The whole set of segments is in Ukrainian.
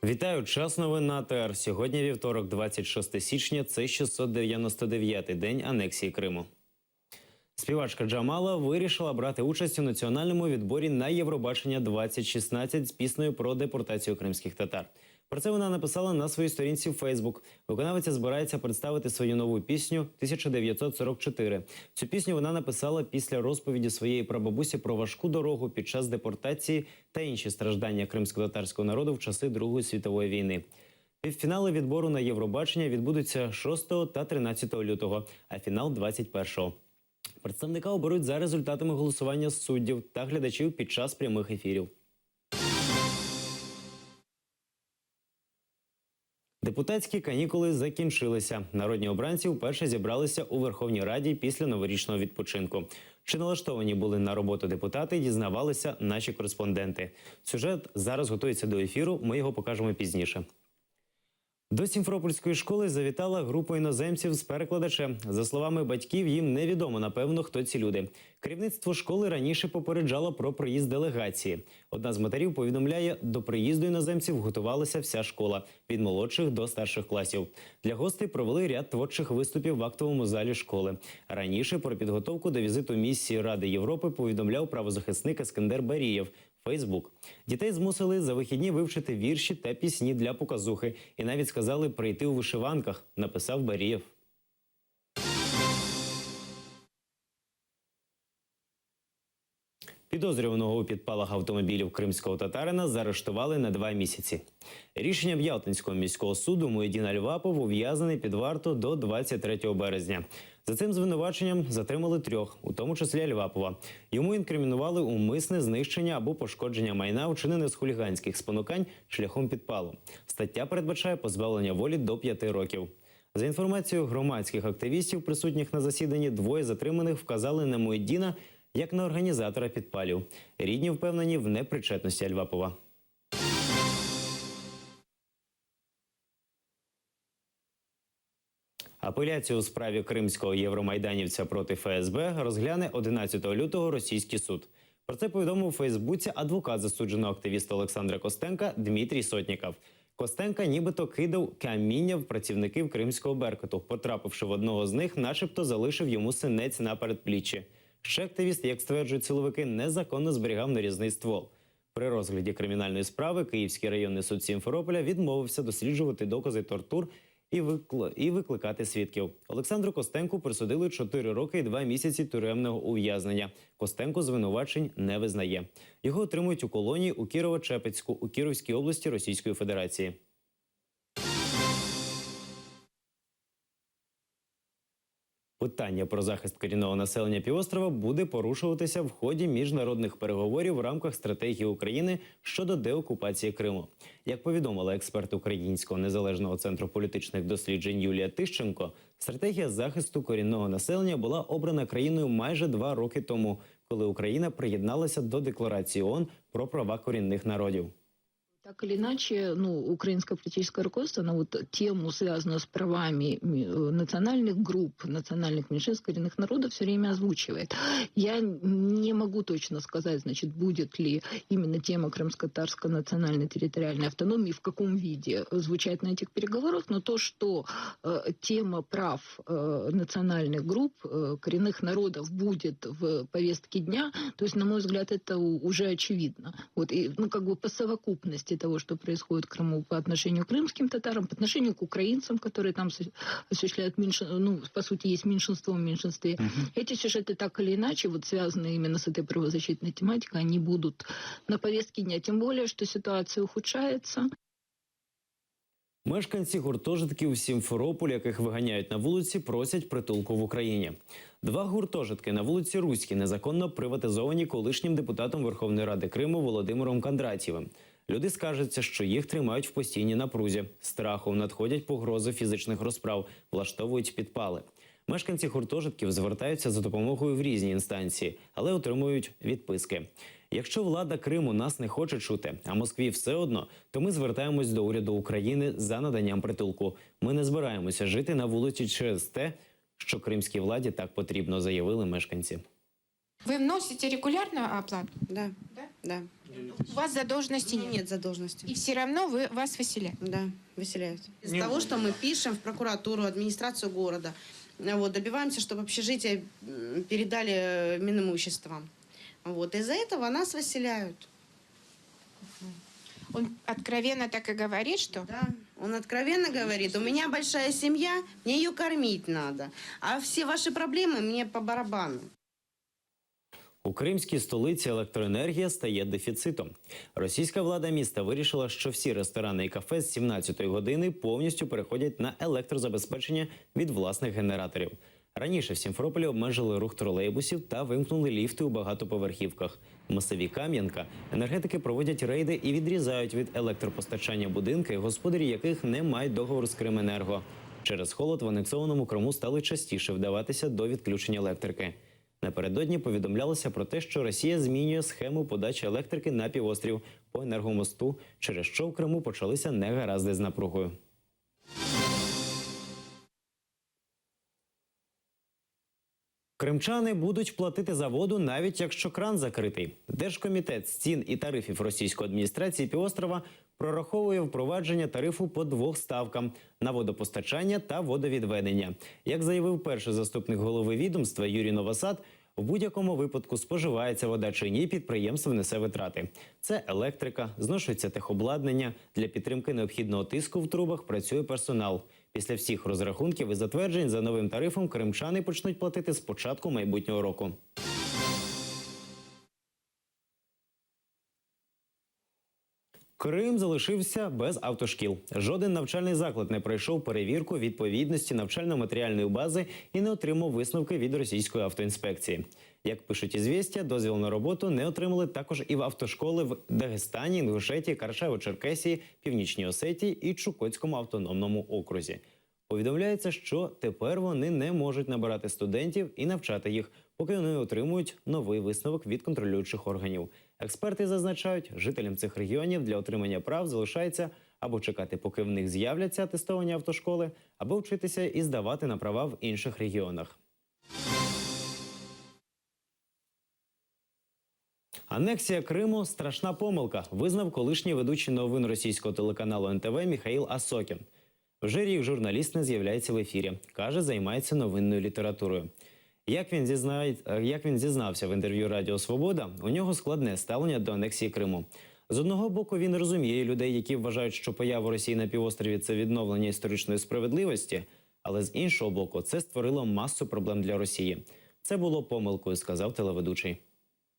Вітаю, час новин на АТР. Сьогодні вівторок, 26 січня, це 699-й день анексії Криму. Співачка Джамала вирішила брати участь у національному відборі на Євробачення 2016 з піснею про депортацію кримських татар. Про це вона написала на своїй сторінці в Фейсбук. Виконавиця збирається представити свою нову пісню «1944». Цю пісню вона написала після розповіді своєї прабабусі про важку дорогу під час депортації та інші страждання кримсько-татарського народу в часи Другої світової війни. Півфінали відбору на Євробачення відбудуться 6 та 13 лютого, а фінал – 21-го. Представника оберуть за результатами голосування суддів та глядачів під час прямих ефірів. Депутатські канікули закінчилися. Народні обранці вперше зібралися у Верховній Раді після новорічного відпочинку. Чи налаштовані були на роботу депутати, дізнавалися наші кореспонденти. Сюжет зараз готується до ефіру, ми його покажемо пізніше. До Сімферопольської школи завітала група іноземців з перекладачем. За словами батьків, їм невідомо, напевно, хто ці люди. Керівництво школи раніше попереджало про приїзд делегації. Одна з матерів повідомляє, до приїзду іноземців готувалася вся школа – від молодших до старших класів. Для гостей провели ряд творчих виступів в актовому залі школи. Раніше про підготовку до візиту місії Ради Європи повідомляв правозахисник Ескендер Барієв. Фейсбук. Дітей змусили за вихідні вивчити вірші та пісні для показухи. І навіть сказали прийти у вишиванках, написав Барієв. Підозрюваного у підпалах автомобілів кримського татарина заарештували на 2 місяці. Рішенням Ялтинського міського суду Муєдін Альвапов ув'язнений під варту до 23 березня. За цим звинуваченням затримали 3, у тому числі Альвапова. Йому інкримінували умисне знищення або пошкодження майна, вчинене з хуліганських спонукань шляхом підпалу. Стаття передбачає позбавлення волі до 5 років. За інформацією громадських активістів, присутніх на засіданні, 2 затриманих вказали на Муєдіна як на організатора підпалів. Рідні впевнені в непричетності Альвапова. Апеляцію у справі кримського євромайданівця проти ФСБ розгляне 11 лютого російський суд. Про це повідомив у Фейсбуці адвокат засудженого активіста Олександра Костенка Дмитрій Сотніков. Костенка нібито кидав каміння в працівників кримського Беркуту. Потрапивши в одного з них, начебто залишив йому синець на передпліччі. Ще активіст, як стверджують силовики, незаконно зберігав нарізний ствол. При розгляді кримінальної справи Київський районний суд Сімферополя відмовився досліджувати докази тортур і викликати свідків. Олександру Костенку присудили 4 роки і 2 місяці тюремного ув'язнення. Костенко звинувачень не визнає. Його отримують у колонії у Кірово-Чепецьку у Кіровській області Російської Федерації. Питання про захист корінного населення півострова буде порушуватися в ході міжнародних переговорів в рамках стратегії України щодо деокупації Криму. Як повідомила експерт Українського незалежного центру політичних досліджень Юлія Тищенко, стратегія захисту корінного населення була обрана країною майже 2 роки тому, коли Україна приєдналася до Декларації ООН про права корінних народів. Так или иначе, украинское политическое руководство, оно тему, связанную с правами национальных групп, национальных меньшинств, коренных народов, все время озвучивает. Я не могу точно сказать, будет ли именно тема крымско-татарской национальной территориальной автономии, в каком виде звучать на этих переговорах, но то, что тема прав национальных групп, коренных народов будет в повестке дня, то есть, на мой взгляд, это уже очевидно. По совокупности того, что происходит в Крыму по отношению к крымским татарам, по отношению к украинцам, которые там осуществляют по сути, есть меньшинство в меньшинстве. Эти сюжеты так или иначе, связанные именно с этой правозащитной тематикой, они будут на повестке дня. Тем более, что ситуация ухудшается. Мешканці гуртожитків у Сімферополі, яких виганяють на вулиці, просять притулку в Україні. 2 гуртожитки на вулиці Руській незаконно приватизовані колишнім депутатом Верховної Ради Криму Володимиром Кондратєвим. Люди скаржаться, що їх тримають в постійній напрузі. Страхом надходять погрози фізичних розправ, влаштовують підпали. Мешканці гуртожитків звертаються за допомогою в різні інстанції, але отримують відписки. Якщо влада Криму нас не хоче чути, а Москві все одно, то ми звертаємось до уряду України за наданням притулку. Ми не збираємося жити на вулиці через те, що кримській владі так потрібно, заявили мешканці. Вы вносите регулярно оплату? Да, Да? да. У вас задолженности нет? Нет задолженности. И все равно вас выселяют? Да, выселяют. Из того, что мы пишем в прокуратуру, администрацию города, вот, добиваемся, чтобы общежитие передали Минимущество. Вот, из-за этого нас выселяют. Он откровенно так и говорит, что... Да, он откровенно говорит, у меня большая семья, мне ее кормить надо, а все ваши проблемы мне по барабану. У кримській столиці електроенергія стає дефіцитом. Російська влада міста вирішила, що всі ресторани і кафе з 17-ї години повністю переходять на електрозабезпечення від власних генераторів. Раніше в Сімферополі обмежили рух тролейбусів та вимкнули ліфти у багатоповерхівках. В масиві Кам'янка енергетики проводять рейди і відрізають від електропостачання будинки, господарі яких не мають договору з Крименерго. Через холод в анексованому Криму стали частіше вдаватися до відключення електрики. Напередодні повідомлялося про те, що Росія змінює схему подачі електрики на півострів по енергомосту, через що в Криму почалися негаразди з напругою. Кримчани будуть платити за воду, навіть якщо кран закритий. Держкомітет з цін і тарифів російської адміністрації півострова прораховує впровадження тарифу по 2 ставкам – на водопостачання та водовідведення. Як заявив перший заступник голови відомства Юрій Новосад, в будь-якому випадку споживається вода чи ні, підприємство несе витрати. Це електрика, зношується техобладнання, для підтримки необхідного тиску в трубах працює персонал. Після всіх розрахунків і затверджень за новим тарифом кримчани почнуть платити з початку майбутнього року. Крим залишився без автошкіл. Жоден навчальний заклад не пройшов перевірку відповідності навчально-матеріальної бази і не отримав висновки від російської автоінспекції. Як пишуть «Ізвістія», дозвіл на роботу не отримали також і в автошколи в Дагестані, Інгушетії, Карачаєво-Черкесії, Північній Осетії і Чукотському автономному окрузі. Повідомляється, що тепер вони не можуть набирати студентів і навчати їх, поки не отримують новий висновок від контролюючих органів. Експерти зазначають, жителям цих регіонів для отримання прав залишається або чекати, поки в них з'являться атестовані автошколи, або вчитися і здавати на права в інших регіонах. Анексія Криму – страшна помилка, визнав колишній ведучий новин російського телеканалу НТВ Міхаїл Асокін. Вже рік журналіст не з'являється в ефірі. Каже, займається новинною літературою. Як він зізнався в інтерв'ю Радіо Свобода, у нього складне ставлення до анексії Криму. З одного боку, він розуміє людей, які вважають, що поява Росії на півострові – це відновлення історичної справедливості, але з іншого боку, це створило масу проблем для Росії. Це було помилкою, сказав телеведучий.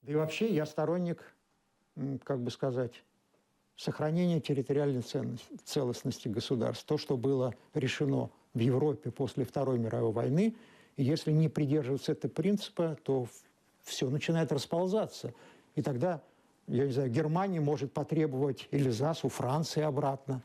Да и вообще я сторонник, как бы сказать, сохранения территориальной целостности государств. То, что было решено в Европе после Второй мировой войны, и если не придерживаться этого принципа, то все начинает расползаться. И тогда, я не знаю, Германия может потребовать Эльзас у Франции обратно,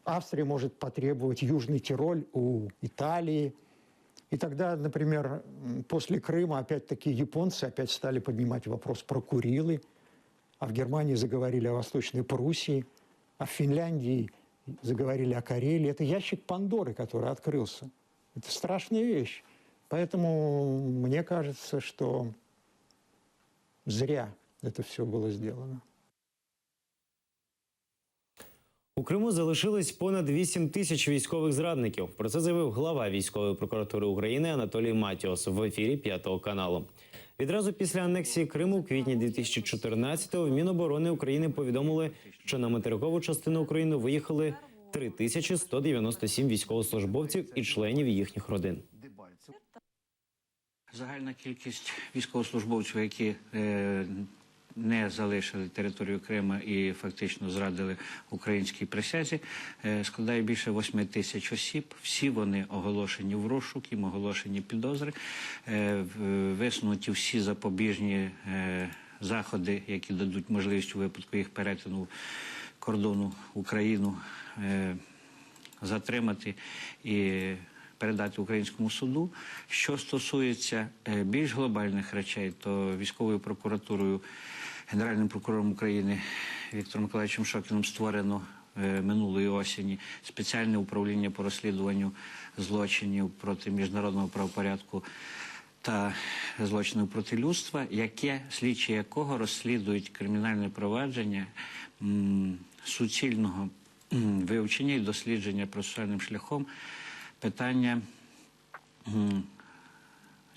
Австрия может потребовать Южный Тироль у Италии. И тогда, например, после Крыма опять-таки японцы опять стали поднимать вопрос про Курилы, а в Германии заговорили о Восточной Пруссии, а в Финляндии заговорили о Карелии. Это ящик Пандоры, который открылся. Это страшная вещь. Поэтому мне кажется, что зря это все было сделано. У Криму залишились понад 8 тисяч військових зрадників. Про це заявив глава військової прокуратури України Анатолій Матіос в ефірі 5 каналу. Відразу після анексії Криму у квітні 2014-го в Міноборони України повідомили, що на материкову частину України виїхали 3197 військовослужбовців і членів їхніх родин. Загальна кількість військовослужбовців, які не залишили територію Криму і фактично зрадили українській присязі, складає більше 8 тисяч осіб. Всі вони оголошені в розшук, їм оголошені підозри, висунуті всі запобіжні заходи, які дадуть можливість у випадку їх перетину кордону Україну затримати і передати українському суду. Що стосується більш глобальних речей, то військовою прокуратурою, Генеральним прокурором України Віктором Миколаївичем Шокіним створено минулої осені спеціальне управління по розслідуванню злочинів проти міжнародного правопорядку та злочинів проти людства, слідчі якого розслідують кримінальне провадження суцільного вивчення і дослідження процесуальним шляхом питання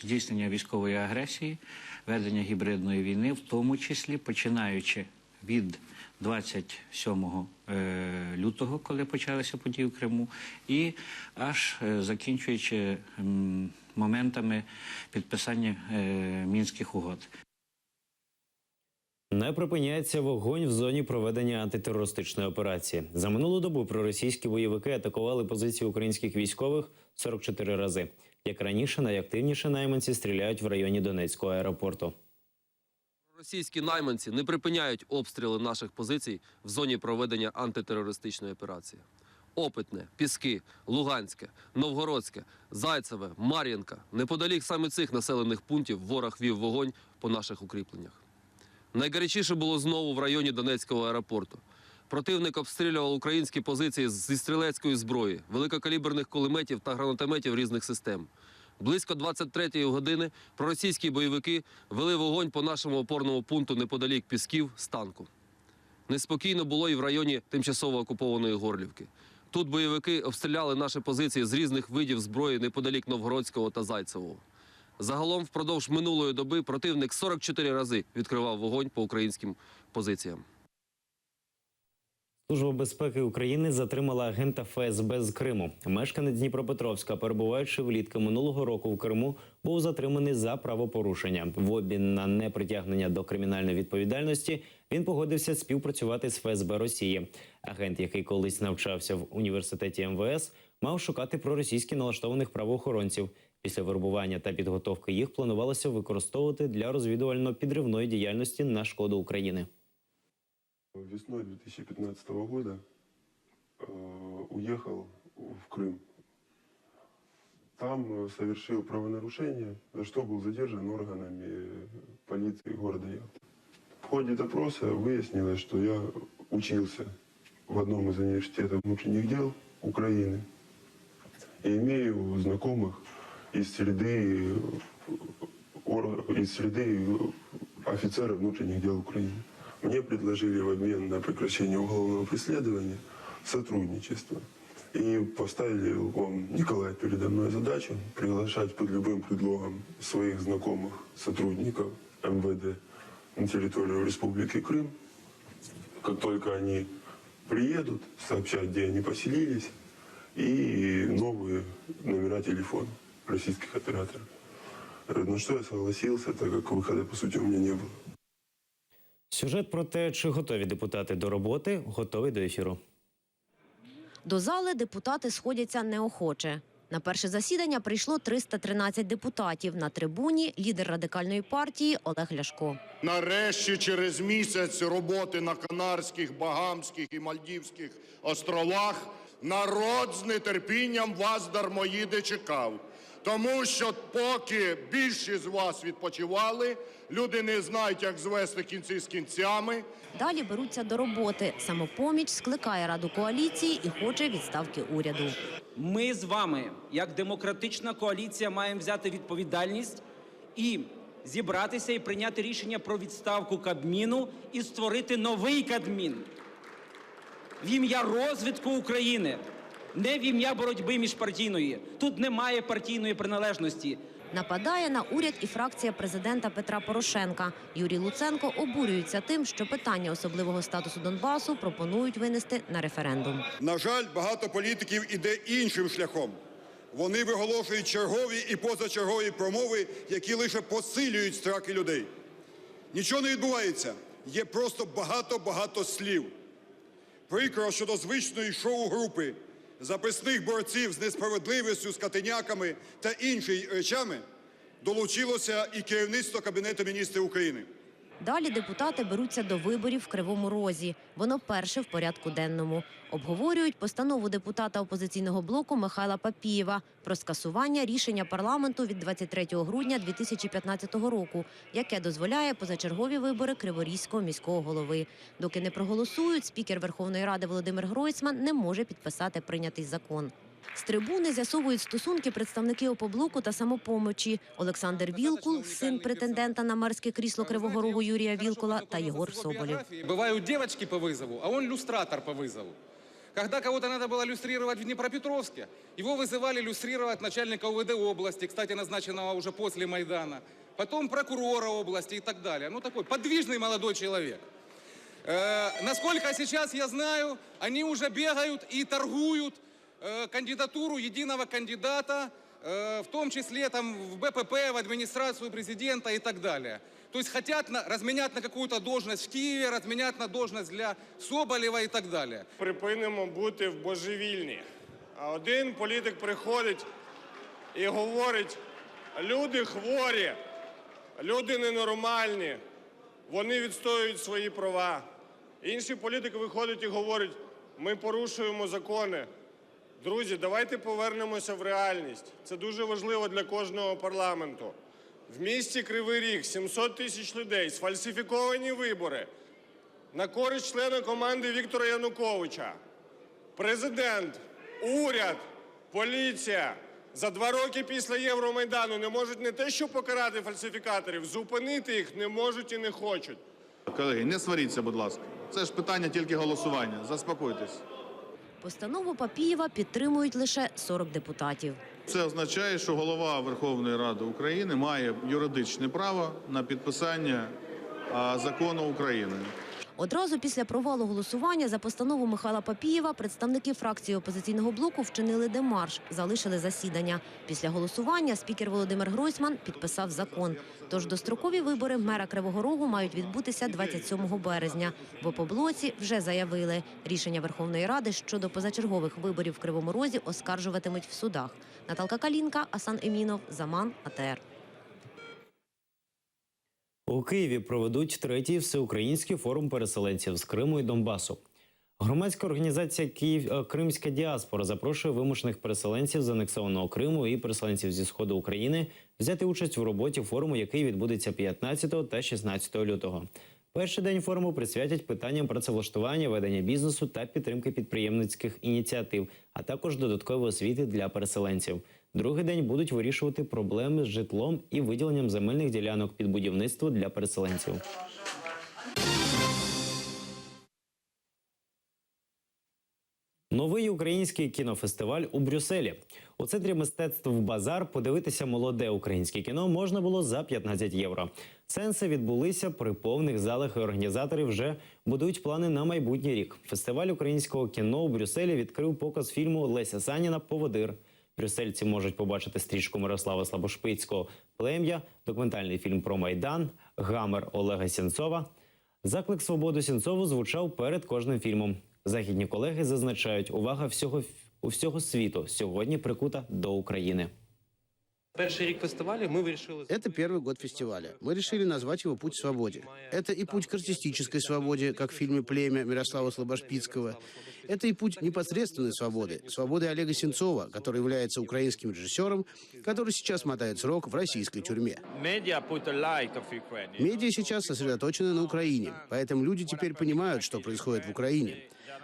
здійснення військової агресії, ведення гібридної війни, в тому числі починаючи від 27 лютого, коли почалися події в Криму, і аж закінчуючи моментами підписання Мінських угод. Не припиняється вогонь в зоні проведення антитерористичної операції. За минулу добу проросійські бойовики атакували позиції українських військових 44 рази. Як раніше, найактивніше найманці стріляють в районі Донецького аеропорту. Російські найманці не припиняють обстріли наших позицій в зоні проведення антитерористичної операції. Опитне, Піски, Луганське, Новгородське, Зайцеве, Мар'їнка. Неподалік саме цих населених пунктів ворог вів вогонь по наших укріпленнях. Найгарячіше було знову в районі Донецького аеропорту. Противник обстрілював українські позиції зі стрілецької зброї, великокаліберних кулеметів та гранатометів різних систем. Близько 23-ї години проросійські бойовики вели вогонь по нашому опорному пункту неподалік Пісків з танку. Неспокійно було і в районі тимчасово окупованої Горлівки. Тут бойовики обстріляли наші позиції з різних видів зброї неподалік Новгородського та Зайцевого. Загалом впродовж минулої доби противник 44 рази відкривав вогонь по українським позиціям. Служба безпеки України затримала агента ФСБ з Криму. Мешканець Дніпропетровська, перебуваючи влітку минулого року в Криму, був затриманий за правопорушення. В обмін на непритягнення до кримінальної відповідальності він погодився співпрацювати з ФСБ Росії. Агент, який колись навчався в університеті МВС, мав шукати проросійськи налаштованих правоохоронців. Після вербування та підготовки їх планувалося використовувати для розвідувально-підривної діяльності на шкоду України. Весной 2015 года уехал в Крым. Там совершил правонарушение, за что был задержан органами полиции города Ялты. В ходе допроса выяснилось, что я учился в одном из университетов внутренних дел Украины и имею знакомых из среды офицеров внутренних дел Украины. Мне предложили в обмен на прекращение уголовного преследования сотрудничество. И поставили Николай передо мной задачу приглашать под любым предлогом своих знакомых сотрудников МВД на территорию Республики Крым. Как только они приедут, сообщать, где они поселились, и новые номера телефона российских операторов. На что я согласился, так как выхода, по сути, у меня не было. Сюжет про те, чи готові депутати до роботи, готовий до ефіру. До зали депутати сходяться неохоче. На перше засідання прийшло 313 депутатів. На трибуні – лідер Радикальної партії Олег Ляшко. Нарешті, через місяць роботи на Канарських, Багамських і Мальдівських островах, народ з нетерпінням вас дармоїде чекав. Тому що поки більшість з вас відпочивали, люди не знають, як звести кінці з кінцями. Далі беруться до роботи. Самопоміч скликає Раду коаліції і хоче відставки уряду. Ми з вами, як демократична коаліція, маємо взяти відповідальність і зібратися і прийняти рішення про відставку Кабміну і створити новий Кабмін в ім'я розвитку України, не в ім'я боротьби міжпартійної. Тут немає партійної приналежності. Нападає на уряд і фракція президента Петра Порошенка. Юрій Луценко обурюється тим, що питання особливого статусу Донбасу пропонують винести на референдум. На жаль, багато політиків іде іншим шляхом. Вони виголошують чергові і позачергові промови, які лише посилюють страхи людей. Нічого не відбувається. Є просто багато слів. Прикро, що до звичної шоу-групи записних борців з несправедливістю, з катеняками та іншими речами долучилося і керівництво Кабінету міністрів України. Далі депутати беруться до виборів в Кривому Розі. Воно перше в порядку денному. Обговорюють постанову депутата опозиційного блоку Михайла Папієва про скасування рішення парламенту від 23 грудня 2015 року, яке дозволяє позачергові вибори Криворізького міського голови. Доки не проголосують, спікер Верховної Ради Володимир Гройсман не може підписати прийнятий закон. З трибуни з'ясовують стосунки представники «Опоблоку» та «Самопомочі». Олександр Вілкул, син претендента на мерське крісло Кривого Рогу Юрія Вілкула, та Єгор Соболєв. Бывают девочки по вызову, а он люстратор по вызову. Когда кого-то надо было люстрировать в Днепропетровске, его вызывали люстрировать начальника УВД области, кстати, назначенного уже после Майдана, потом прокурора области и так далее. Ну, такой подвижный молодой человек. Насколько сейчас я знаю, они уже бегают и торгуют кандидатуру единого кандидата, в том числе там, в БПП, в администрацию президента и так далее. То есть хотят разменять на какую-то должность в Киеве, разменять на должность для Соболєва і так далі. Припинимо бути в божевільні. А один політик приходить і говорить, люди хворі, люди ненормальні, вони відстоюють свої права. Інший політик виходить і говорить, ми порушуємо закони. Друзі, давайте повернемося в реальність. Це дуже важливо для кожного парламенту. В місті Кривий Ріг 700 тисяч людей, сфальсифіковані вибори на користь члена команди Віктора Януковича. Президент, уряд, поліція за 2 роки після Євромайдану не можуть не те, що покарати фальсифікаторів, зупинити їх не можуть і не хочуть. Колеги, не сваріться, будь ласка. Це ж питання тільки голосування. Заспокойтесь. Постанову Папієва підтримують лише 40 депутатів. Це означає, що голова Верховної Ради України має юридичне право на підписання закону України. Одразу після провалу голосування за постанову Михайла Папієва представники фракції «Опозиційного блоку» вчинили демарш, залишили засідання. Після голосування спікер Володимир Гройсман підписав закон. Тож дострокові вибори мера Кривого Рогу мають відбутися 27 березня. В «Опоблоці» вже заявили, рішення Верховної Ради щодо позачергових виборів в Кривому Розі оскаржуватимуть в судах. Наталка Калінка, Асан Емінов, Заман, АТР. У Києві проведуть 3-й всеукраїнський форум переселенців з Криму і Донбасу. Громадська організація «Кримська діаспора» запрошує вимушених переселенців з анексованого Криму і переселенців зі Сходу України взяти участь у роботі форуму, який відбудеться 15 та 16 лютого. Перший день форуму присвятять питанням працевлаштування, ведення бізнесу та підтримки підприємницьких ініціатив, а також додаткової освіти для переселенців. Другий день будуть вирішувати проблеми з житлом і виділенням земельних ділянок під будівництво для переселенців. Новий український кінофестиваль у Брюсселі. У Центрі мистецтв «Базар» подивитися молоде українське кіно можна було за 15 євро. Сеанси відбулися при повних залах і організатори вже будують плани на майбутній рік. Фестиваль українського кіно у Брюсселі відкрив показ фільму Леся Саніна «Поводир». Брюссельці можуть побачити стрічку Мирослава Слабошпицького «Плем'я», документальний фільм про Майдан, «Гамер» Олега Сенцова. Заклик «Свободу Сенцову» звучав перед кожним фільмом. Західні колеги зазначають, увага всього світу сьогодні прикута до України. Перший рік фестивалю мы решили... Это первый год фестиваля. Мы решили назвать его «Путь к свободе». Это и путь к артистической свободе, как в фильме «Племя» Мирослава Слабошпицкого. Это и путь непосредственной свободы. Свободы Олега Сенцова, который является украинским режиссером, который сейчас мотает срок в российской тюрьме. Медиа сейчас сосредоточены на Украине, поэтому люди теперь понимают, что происходит в Украине.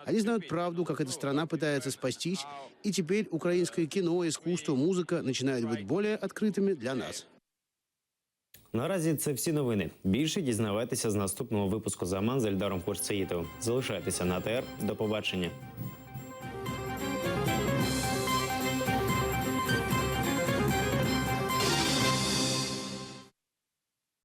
Они знают правду, как эта страна пытается спастись, и теперь украинское кино, искусство, музыка начинают быть более открытыми для нас. Наразі це всі новини. Більше дізнавайтеся з наступного випуску «Заман» з Ельдаром Курцеїтовим. Залишайтеся на АТР. До побачення.